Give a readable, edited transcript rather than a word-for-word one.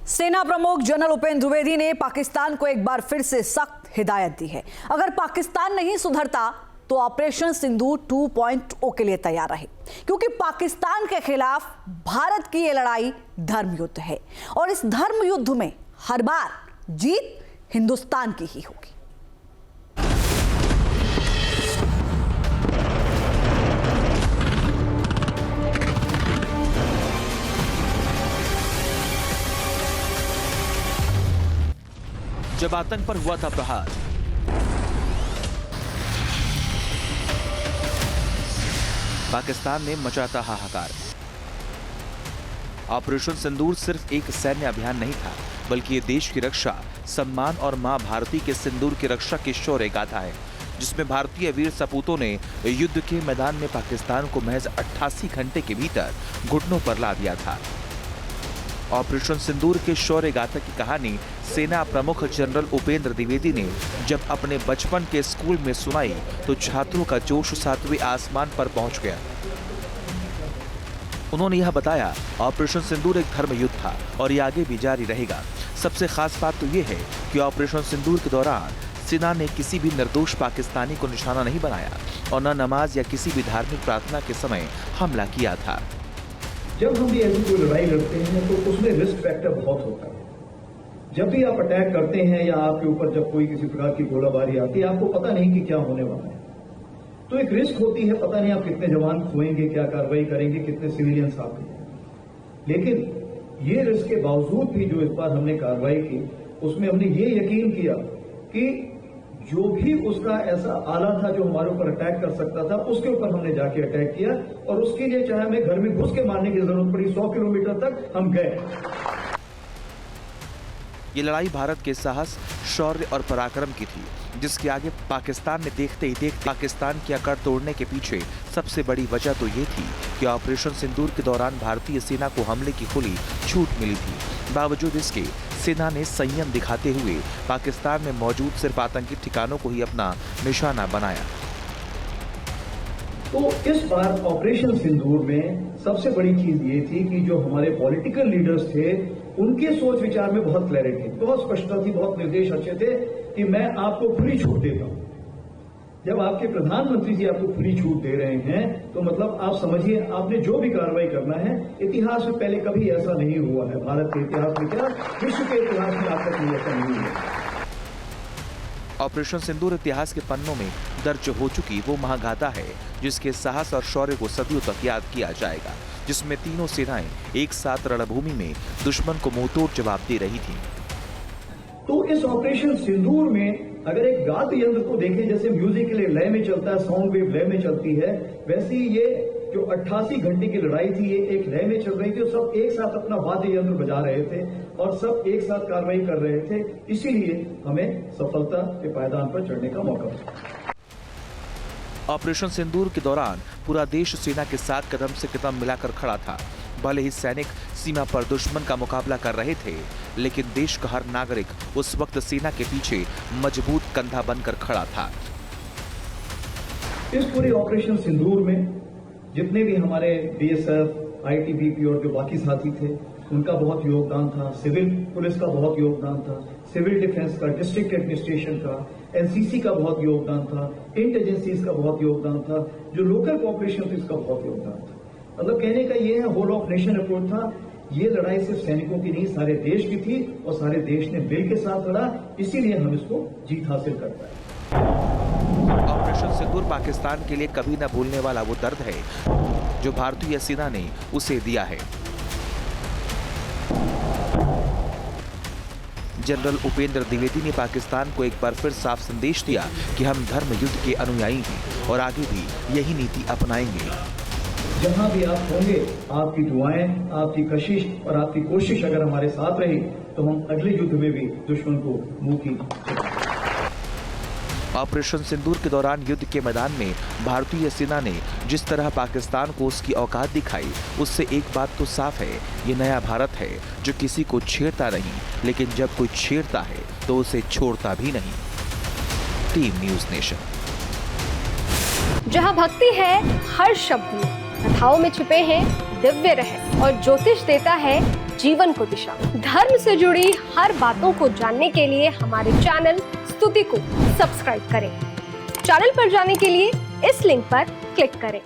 सेना प्रमुख जनरल उपेंद्र द्विवेदी ने पाकिस्तान को एक बार फिर से सख्त हिदायत दी है। अगर पाकिस्तान नहीं सुधरता तो ऑपरेशन सिंदूर 2.0 के लिए तैयार रहे, क्योंकि पाकिस्तान के खिलाफ भारत की यह लड़ाई धर्म युद्ध है और इस धर्म युद्ध में हर बार जीत हिंदुस्तान की ही होगी। जब आतंक पर हुआ था प्रहार, पाकिस्तान ने मचा था हाहाकार। ऑपरेशन सिंदूर सिर्फ एक सैन्य अभियान नहीं था, बल्कि ये देश की रक्षा, सम्मान और मां भारती के सिंदूर की रक्षा की शौर्य गाथा है, जिसमें भारतीय वीर सपूतों ने युद्ध के मैदान में पाकिस्तान को महज 88 घंटे के भीतर घुटनों पर ला दिया था। ऑपरेशन सिंदूर के शौर्य गाथा की कहानी सेना प्रमुख जनरल उपेंद्र द्विवेदी ने जब अपने बचपन के स्कूल में सुनाई तो छात्रों का जोश 7वें आसमान पर पहुंच गया। उन्होंने यह बताया, ऑपरेशन सिंदूर एक धर्म युद्ध था और ये आगे भी जारी रहेगा। सबसे खास बात तो ये है कि ऑपरेशन सिंदूर के दौरान सेना ने किसी भी निर्दोष पाकिस्तानी को निशाना नहीं बनाया और न नमाज या किसी भी धार्मिक प्रार्थना के समय हमला किया था। जब हम भी ऐसी कोई लड़ाई लड़ते हैं तो उसमें रिस्क फैक्टर बहुत होता है। जब भी आप अटैक करते हैं या आपके ऊपर जब कोई किसी प्रकार की गोलाबारी आती है, आपको पता नहीं कि क्या होने वाला है, तो एक रिस्क होती है। पता नहीं आप कितने जवान खोएंगे, क्या कार्रवाई करेंगे, कितने सिविलियंस आपके। लेकिन ये रिस्क के बावजूद भी जो इस बार हमने कार्रवाई की, उसमें हमने ये यकीन किया कि जो भी उसका ऐसा आला था जो हमारे ऊपर अटैक कर सकता था, उसके ऊपर हमने जाके अटैक किया और उसके लिए चाहे हमें घर में घुस के मारने की जरूरत पड़ी, 100 किलोमीटर तक हम गए। ये लड़ाई भारत के साहस, शौर्य और पराक्रम की थी, जिसके आगे पाकिस्तान ने देखते ही देखते पाकिस्तान की अकड़ तोड़ने के पीछे सबसे बड़ी वजह तो ये थी कि ऑपरेशन सिंदूर के दौरान भारतीय सेना को हमले की खुली छूट मिली थी। बावजूद इसके सेना ने संयम दिखाते हुए पाकिस्तान में मौजूद सिर्फ आतंकी ठिकानों को ही अपना निशाना बनाया। तो इस बार ऑपरेशन सिंदूर में सबसे बड़ी चीज ये थी कि जो हमारे पॉलिटिकल लीडर्स थे, उनके सोच विचार में बहुत क्लैरिटी, बहुत स्पष्टता थी, बहुत निर्देश अच्छे थे कि मैं आपको खुली छूट देता हूं। जब आपके प्रधानमंत्री जी आपको खुली छूट दे रहे हैं तो मतलब आप समझिए आपने जो भी कार्रवाई करना है, इतिहास में पहले कभी ऐसा नहीं हुआ है। भारत के इतिहास में क्या, विश्व के इतिहास में आज तक ऐसा नहीं हुआ। ऑपरेशन सिंदूर इतिहास के पन्नों में दर्ज हो चुकी वो महागाथा है, जिसके साहस और शौर्य को सदियों तक याद किया जाएगा, जिसमें तीनों सेनाएं एक साथ रणभूमि में दुश्मन को मुंहतोड़ जवाब दे रही थी। तो इस ऑपरेशन सिंदूर में अगर एक वाद्य यंत्र को देखें, जैसे म्यूजिक के लिए लय में चलता है, साउंड वेव लय में चलती है, वैसे ही ये जो 88 घंटे की लड़ाई थी, ये एक लय में चल रही थी। सब एक साथ अपना वाद्य यंत्र बजा रहे थे और सब एक साथ कार्रवाई कर रहे थे। इसीलिए हमें सफलता के पायदान पर चढ़ने का मौका मिला। ऑपरेशन सिंदूर के दौरान पूरा देश सेना के साथ कदम से कदम मिलाकर खड़ा था। भले ही सैनिक सीमा पर दुश्मन का मुकाबला कर रहे थे, लेकिन देश का हर नागरिक उस वक्त सेना के पीछे मजबूत कंधा बनकर खड़ा था। इस पूरे ऑपरेशन सिंदूर में जितने भी हमारे बीएसएफ, आईटीबीपी और जो बाकी साथी थे, उनका बहुत योगदान था। सिविल पुलिस का बहुत योगदान था, सिविल डिफेंस का, डिस्ट्रिक्ट एडमिनिस्ट्रेशन का, एनसीसी का बहुत योगदान था, इंट एजेंसीज का बहुत योगदान था, जो लोकल पॉपुलेशन थी उसका बहुत योगदान था। मतलब कहने का ये है, होल ऑफ नेशन अप्रोच था। ये लड़ाई सिर्फ सैनिकों की नहीं, सारे देश की थी और सारे देश ने मिल के साथ लड़ा, इसीलिए हम इसको जीत हासिल कर पाए। ऑपरेशन सिंदूर पाकिस्तान के लिए कभी न भूलने वाला वो दर्द है जो भारतीय सेना ने उसे दिया है। जनरल उपेंद्र द्विवेदी ने पाकिस्तान को एक बार फिर साफ संदेश दिया कि हम धर्म युद्ध के अनुयायी हैं और आगे भी यही नीति अपनाएंगे। जहां भी आप होंगे, आपकी दुआएं, आपकी कशिश और आपकी कोशिश अगर हमारे साथ रही तो हम अगले युद्ध में भी दुश्मन को मुंह की। ऑपरेशन सिंदूर के दौरान युद्ध के मैदान में भारतीय सेना ने जिस तरह पाकिस्तान को उसकी औकात दिखाई, उससे एक बात तो साफ है, ये नया भारत है जो किसी को छेड़ता नहीं, लेकिन जब कोई छेड़ता है तो उसे छोड़ता भी नहीं। Team news nation. जहां भक्ति है हर शब्द में, कथाओं में छुपे हैं दिव्य रहस्य और ज्योतिष देता है जीवन को दिशा। धर्म से जुड़ी हर बातों को जानने के लिए हमारे चैनल स्तुति को सब्सक्राइब करें। चैनल पर जाने के लिए इस लिंक पर क्लिक करें।